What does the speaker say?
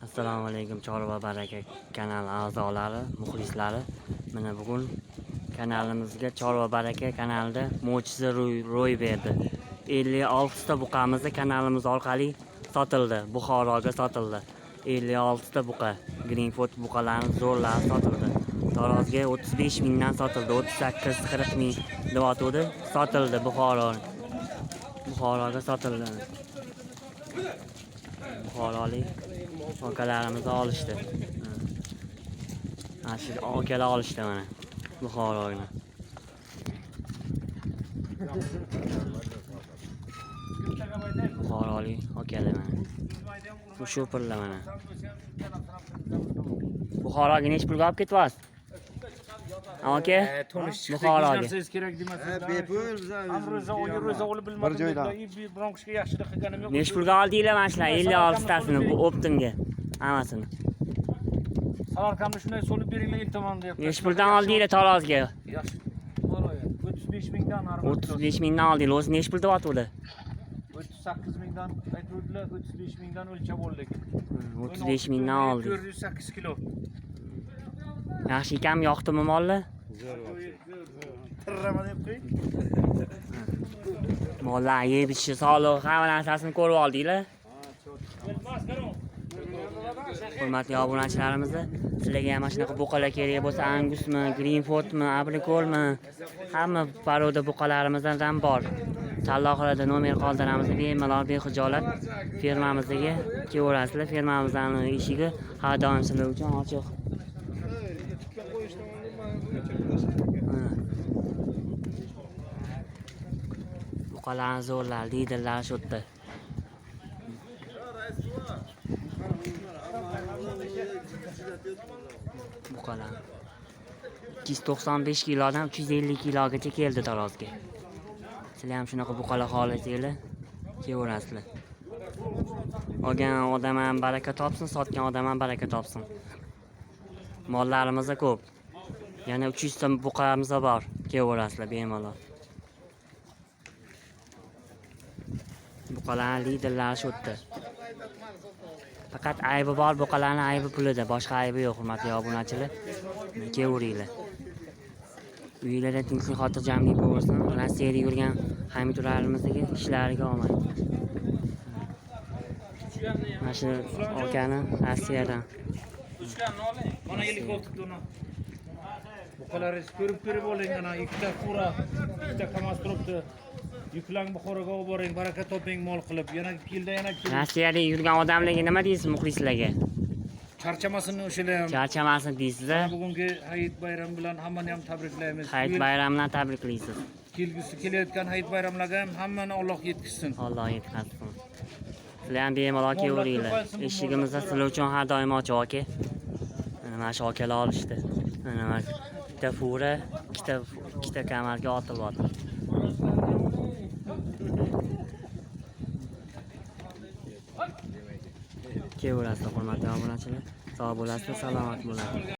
Assalomu alaykum Chorva baraka kanal a'zolari, muxlislari. Mana bugun kanalimizga Chorva baraka kanalida mo'jiza ro'y berdi. 56 ta buqamiz kanalimiz orqali sotildi. Buxoroga sotildi. 56 ta buqa. Greenfoot buqalari zo'rlar sotildi. Tarozga 35 mingdan sotildi. 38-40 ming deyotdi. Sotildi Buxoroga sotildi. Buxorolik akalarimiz olishdi. Mana shu akalar olishdi mana Buxoroga. Buxorolik akalar mana. Bu sho'pirlar mana. Buxoroga nech pulga olib ketyapsiz? Aka, Buxoroga. Nech pulga oldinglar mana shular 56 tasini bu optimga hammasini? Samarqandda shunday solib beringlar iltimos deyapti. Nech puldan oldinglar tarozga? Yaxshi. 35 mingdan 35 mingdan oldinglar. O'zi nech pul deyapti? 38 mingdan aytuvdilar, 35 mingdan o'lchab oldik. 35 mingdan oldik. 408 kilo. Yaxshi ekanmi, yoqdimi mollar? Tirrama deb qo'y. Mollar yeb ichishi sog'liq, hamma narsasini ko'rib oldinglar. Hurmatli obunachilarimiz, sizlarga ham shunaqa buqalar kerak bo'lsa, Angusmi, Greenfootmi, Abrikolmi, hamma paroda buqalarimizdan bor. Tanlovlarda nomer qoldiramiz, bemalol bexijolat fermamizga kelaverasizlar. Fermamizning eshigi har doim sizlar uchun ochiq. Buqalar zo'rlar, liderlar shu yerda. Buqalar 295 kilodan 350 kilogacha keldi tarozga. Sizlar ham shunaqa buqalar xohlasanglar, kelaverasizlar. Olgan odam ham baraka topsin, sotgan odam ham baraka topsin. Mollarimiz ko'p. Yana 300 ta buqamiz bor, kelaverasizlar bemalol. Buqalar liderlar shu yerda. Faqat aybi bor buqalarning aybi pulida, boshqa aybi yo'q, hurmatli obunachilar. Kelaveringlar. Uylarda tinchlik xotirjamlik bo'lsin. Rossiyada yurgan hamyurtlarimizga ishlariga omad. Mana shu okani Rossiyadan. Uchganni oling. Mana helikopterni. Buqalaringiz ko'rib oling, ana ikkita fura, ikkita KAMAZ turibdi. Yuklang Buxoroga olib boring, baraka toping mol qilib. Yana keling. Rossiyada yurgan odamlarga nima deysiz muxlislarga? Charchamasin o'shalar ham. Charchamasin deysiz. Bugungi Hayit bayrami bilan hammani ham tabriklaymiz. Hayit bayramidan tabriklaysiz. Kelgusi kelayotgan Hayit bayramlarga ham hammani Alloh yetkazsin. Alloh yetkazsin. Sizlar ham bemalol kelaveringlar. Eshigimizda sizlar uchun har doim ochiq aka. Mana shu akalar olishdi. Mana bitta fura, ikkita kamarga otilyapti. Kelaverasizlar hurmatli obunachilar. Sog' bo'lasizlar, salomat bo'lasiz.